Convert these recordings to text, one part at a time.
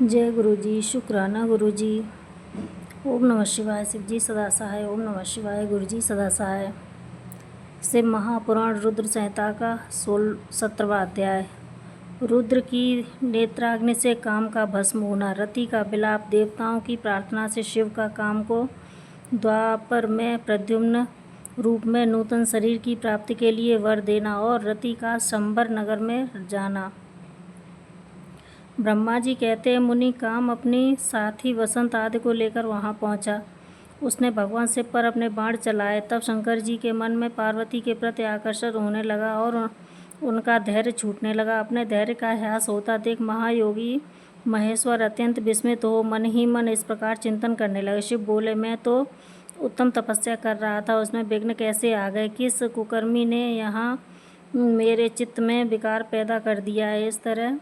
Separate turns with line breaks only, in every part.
जय गुरु जी, शुक्राना गुरु जी। ओम नमः शिवाय। शिव जी सदा सहाय। ओम नमः शिवाय। गुरु जी सदा सहाय। शिव महापुराण रुद्र संहिता का 17वां अध्याय। रुद्र की नेत्राग्नि से काम का भस्म होना, रति का विलाप, देवताओं की प्रार्थना से शिव का काम को द्वापर में प्रद्युम्न रूप में नूतन शरीर की प्राप्ति के लिए वर देना और रति का शंबर नगर में जाना। ब्रह्मा जी कहते हैं, मुनि काम अपनी साथी वसंत आदि को लेकर वहां पहुंचा। उसने भगवान शिव पर अपने बाण चलाए। तब शंकर जी के मन में पार्वती के प्रति आकर्षण होने लगा और उनका धैर्य छूटने लगा। अपने धैर्य का ह्रास होता देख महायोगी महेश्वर अत्यंत विस्मित हो मन ही मन इस प्रकार चिंतन करने लगे। शिव बोले, मैं तो उत्तम तपस्या कर रहा था, उसमें विघ्न कैसे आ गए? किस कुकर्मी ने यहाँ मेरे चित्त में विकार पैदा कर दिया है? इस तरह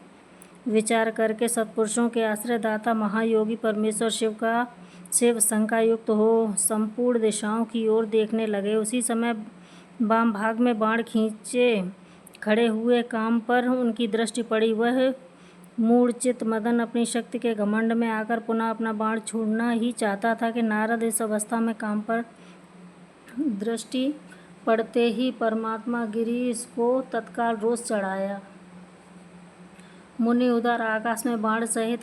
विचार करके सत्पुरुषों के आश्रयदाता महायोगी परमेश्वर शिव शंकायुक्त हो संपूर्ण दिशाओं की ओर देखने लगे। उसी समय वाम भाग में बाण खींचे खड़े हुए काम पर उनकी दृष्टि पड़ी। वह मूढ़चित्त मदन अपनी शक्ति के घमंड में आकर पुनः अपना बाण छोड़ना ही चाहता था कि नारद इस अवस्था में काम पर दृष्टि पड़ते ही परमात्मा गिरीश को तत्काल रोष चढ़ाया। मुनि उधर आकाश में बाण सहित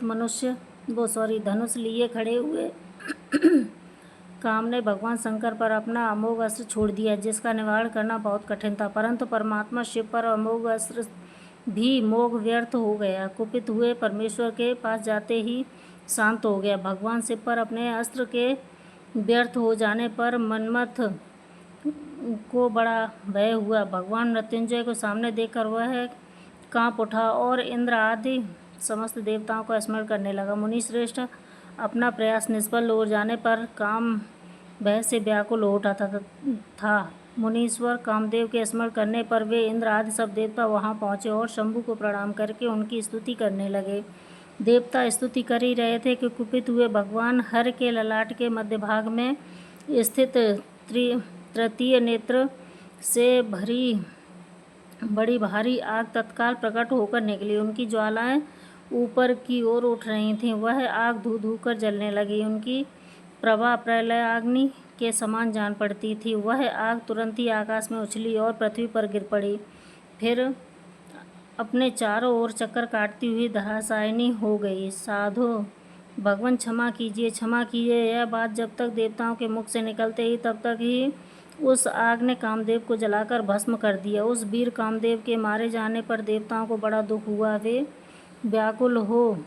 धनुष लिए खड़े हुए काम ने भगवान शंकर पर अपना अमोघ अस्त्र छोड़ दिया, जिसका निवारण करना बहुत कठिन था। परंतु परमात्मा शिव पर अमोघ अस्त्र भी मोघ व्यर्थ हो गया। कुपित हुए परमेश्वर के पास जाते ही शांत हो गया। भगवान शिव पर अपने अस्त्र के व्यर्थ हो जाने पर मन्मथ को बड़ा भय हुआ। भगवान मृत्युंजय को सामने देखकर वह कांप उठा और इंद्र आदि समस्त देवताओं का स्मरण करने लगा। मुनि श्रेष्ठ अपना प्रयास निष्फल हो जाने पर काम भय से व्याकुल हो उठा था। मुनीश्वर कामदेव के स्मरण करने पर वे इंद्र आदि सब देवता वहां पहुंचे और शंभु को प्रणाम करके उनकी स्तुति करने लगे। देवता स्तुति कर ही रहे थे कि कुपित हुए भगवान हर के ललाट के मध्य भाग में स्थित तृतीय नेत्र से भरी बड़ी भारी आग तत्काल प्रकट होकर निकली। उनकी ज्वालाएं ऊपर की ओर उठ रही थीं। वह आग धू धू कर जलने लगी। उनकी प्रभा प्रलयाग्नि के समान जान पड़ती थी। वह आग तुरंत ही आकाश में उछली और पृथ्वी पर गिर पड़ी, फिर अपने चारों ओर चक्कर काटती हुई धराशायिनी हो गई। साधो भगवान क्षमा कीजिए, क्षमा कीजिए। यह बात जब तक देवताओं के मुख से निकलते ही तब तक ही उस आग ने कामदेव को जलाकर भस्म कर दिया। उस वीर कामदेव के मारे जाने पर देवताओं को बड़ा दुख हुआ। वे व्याकुल हो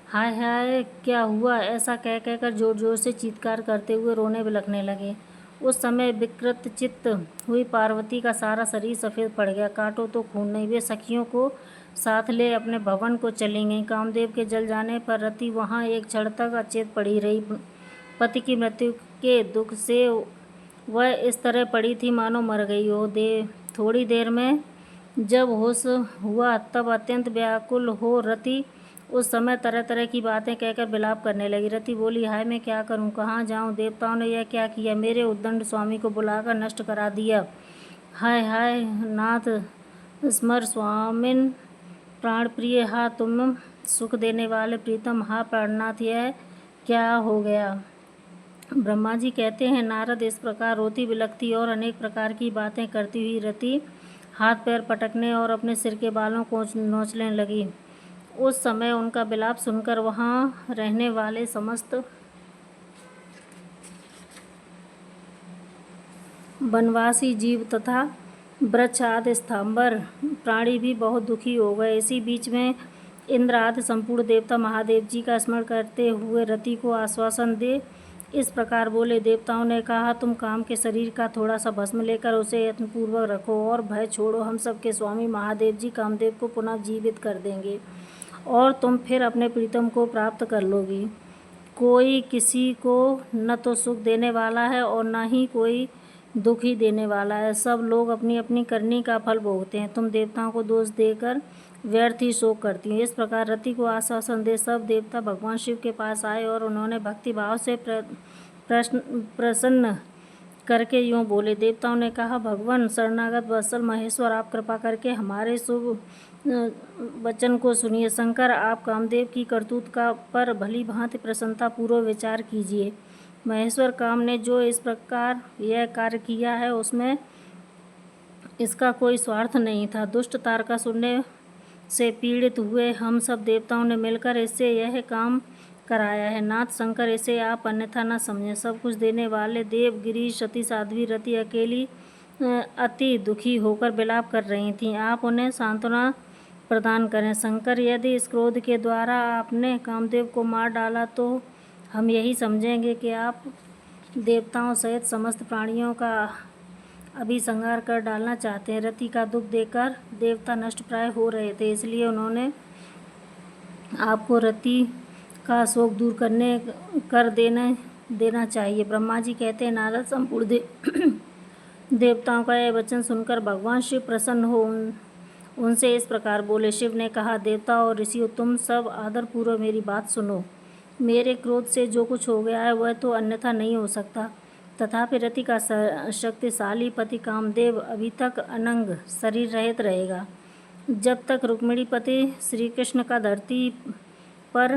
हाय हाय क्या हुआ ऐसा कह कहकर जोर जोर से चीत्कार करते हुए रोने बिलखने लगे। उस समय विकृत चित्त हुई पार्वती का सारा शरीर सफ़ेद पड़ गया। काटो तो खून नहीं। वे सखियों को साथ ले अपने भवन को चली गईं। कामदेव के जल जाने पर रति वहाँ एक क्षण तक अचेत पड़ी रही। पति की मृत्यु के दुख से वह इस तरह पड़ी थी मानो मर गई हो। थोड़ी देर में जब होश हुआ तब अत्यंत व्याकुल हो रति उस समय तरह तरह की बातें कहकर विलाप करने लगी। रति बोली, हाय मैं क्या करूं, कहाँ जाऊं? देवताओं ने यह क्या किया? मेरे उद्दंड स्वामी को बुलाकर नष्ट करा दिया। हाय हाय नाथ स्मर स्वामिन प्राण प्रिय, हा तुम सुख देने वाले प्रीतम, हा प्राणनाथ यह क्या हो गया? ब्रह्मा जी कहते हैं, नारद इस प्रकार रोती बिलखती और अनेक प्रकार की बातें करती हुई रति हाथ पैर पटकने और अपने सिर के बालों को नोचने लगी। उस समय उनका विलाप सुनकर वहाँ रहने वाले समस्त वनवासी जीव तथा वृक्ष आदि स्थावर प्राणी भी बहुत दुखी हो गए। इसी बीच में इंद्र आदि संपूर्ण देवता महादेव जी का स्मरण करते हुए रति को आश्वासन दे इस प्रकार बोले। देवताओं ने कहा, तुम काम के शरीर का थोड़ा सा भस्म लेकर उसे यत्नपूर्वक रखो और भय छोड़ो। हम सबके स्वामी महादेव जी कामदेव को पुनः जीवित कर देंगे और तुम फिर अपने प्रीतम को प्राप्त कर लोगी। कोई किसी को न तो सुख देने वाला है और न ही कोई दुख ही देने वाला है। सब लोग अपनी अपनी करनी का फल भोगते हैं। तुम देवताओं को दोष देकर व्यर्थ ही शोक करती हैं। इस प्रकार रति को आश्वासन दे सब देवता भगवान शिव के पास आए और उन्होंने भक्ति भाव से प्रसन्न करके यूँ बोले। देवताओं ने कहा, भगवान शरणागत वत्सल महेश्वर, आप कृपा करके हमारे शुभ वचन को सुनिए। शंकर, आप कामदेव की करतूत का पर भली भांति प्रसन्नता पूर्वक विचार कीजिए। महेश्वर काम ने जो इस प्रकार यह कार्य किया है उसमें इसका कोई स्वार्थ नहीं था। दुष्ट तारकासुर से पीड़ित हुए हम सब देवताओं ने मिलकर इससे यह काम कराया है। नाथ शंकर, इसे आप अन्यथा न समझें। सब कुछ देने वाले देव गिरीश, सती साध्वी रति अकेली अति दुखी होकर विलाप कर रही थीं। आप उन्हें सांत्वना प्रदान करें। शंकर, यदि इस क्रोध के द्वारा आपने कामदेव को मार डाला तो हम यही समझेंगे कि आप देवताओं सहित समस्त प्राणियों का अभिसंहार कर डालना चाहते हैं। रति का दुख देखकर देवता नष्ट प्राय हो रहे थे, इसलिए उन्होंने आपको रति का शोक दूर कर देना चाहिए। ब्रह्मा जी कहते हैं, नारद संपूर्ण देवताओं का यह वचन सुनकर भगवान शिव प्रसन्न हो उनसे इस प्रकार बोले। शिव ने कहा, देवता और ऋषियों, तुम सब आदरपूर्वक मेरी बात सुनो। मेरे क्रोध से जो कुछ हो गया है वह तो अन्यथा नहीं हो सकता। तथापि रति का शक्तिशाली पति कामदेव अभी तक अनंग शरीर रहित रहेगा। जब तक रुक्मिणीपति श्री कृष्ण का धरती पर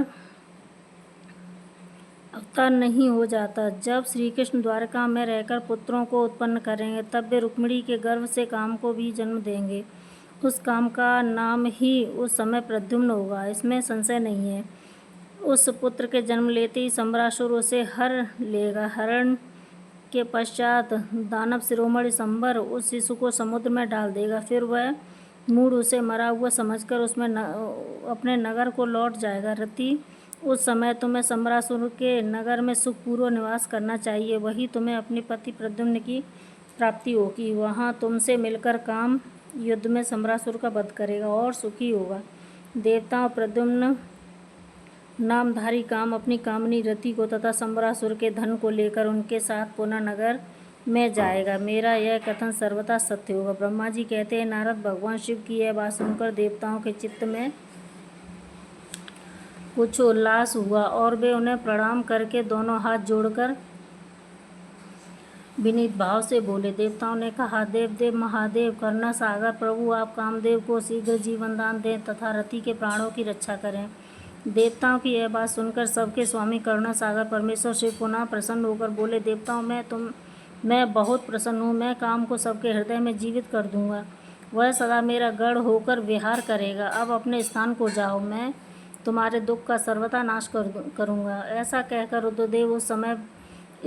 अवतार नहीं हो जाता। जब श्री कृष्ण द्वारका में रहकर पुत्रों को उत्पन्न करेंगे, तब वे रुक्मिणी के गर्भ से काम को भी जन्म देंगे। उस काम का नाम ही उस समय प्रद्युम्न होगा, इसमें संशय नहीं है। उस पुत्र के जन्म लेते ही सम्रासुर उसे हर लेगा। हरण के पश्चात दानव शिरोमणि संबर उस शिशु को समुद्र में डाल देगा। फिर वह मूढ़ उसे मरा हुआ समझकर उसमें अपने नगर को लौट जाएगा। रति, उस समय तुम्हें सम्रासुर के नगर में सुखपूर्वक निवास करना चाहिए। वही तुम्हें अपने पति प्रद्युम्न की प्राप्ति होगी। वहाँ तुमसे मिलकर काम युद्ध में सम्रासुर का वध करेगा और सुखी होगा। देवताओं, प्रद्युम्न नामधारी काम अपनी कामनी रति को तथा सम्रासुर के धन को लेकर उनके साथ पुनः नगर में जाएगा। मेरा यह कथन सर्वथा सत्य होगा। ब्रह्मा जी कहते हैं, नारद, भगवान शिव की यह बात सुनकर देवताओं के चित्त में कुछ उल्लास हुआ और वे उन्हें प्रणाम करके दोनों हाथ जोड़कर विनीत भाव से बोले। देवताओं ने कहा, देव महादेव, करुणा सागर प्रभु, आप कामदेव को शीघ्र जीवन दान दें तथा रति के प्राणों की रक्षा करें। देवताओं की यह बात सुनकर सबके स्वामी करुणा सागर परमेश्वर शिव पुनः प्रसन्न होकर बोले, देवताओं, मैं बहुत प्रसन्न हूँ। मैं काम को सबके हृदय में जीवित कर दूंगा। वह सदा मेरा गढ़ होकर विहार करेगा। अब अपने स्थान को जाओ, मैं तुम्हारे दुख का सर्वथा नाश करूँगा। ऐसा कहकर रुद्रदेव उस समय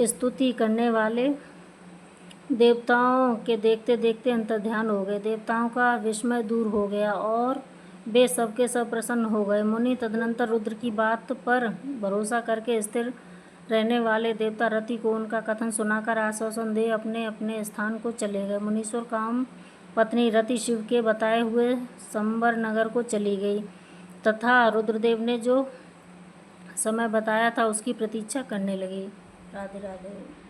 स्तुति करने वाले देवताओं के देखते देखते अंतर्ध्यान हो गए। देवताओं का विस्मय दूर हो गया और वे सबके सब प्रसन्न हो गए। मुनि तदनंतर रुद्र की बात पर भरोसा करके स्थिर रहने वाले देवता रति को उनका कथन सुनाकर आश्वासन दे अपने अपने स्थान को चले गए। मुनीश्वर काम पत्नी रति शिव के बताए हुए संबर नगर को चली गई तथा रुद्रदेव ने जो समय बताया था उसकी प्रतीक्षा करने लगी। राधे राधे।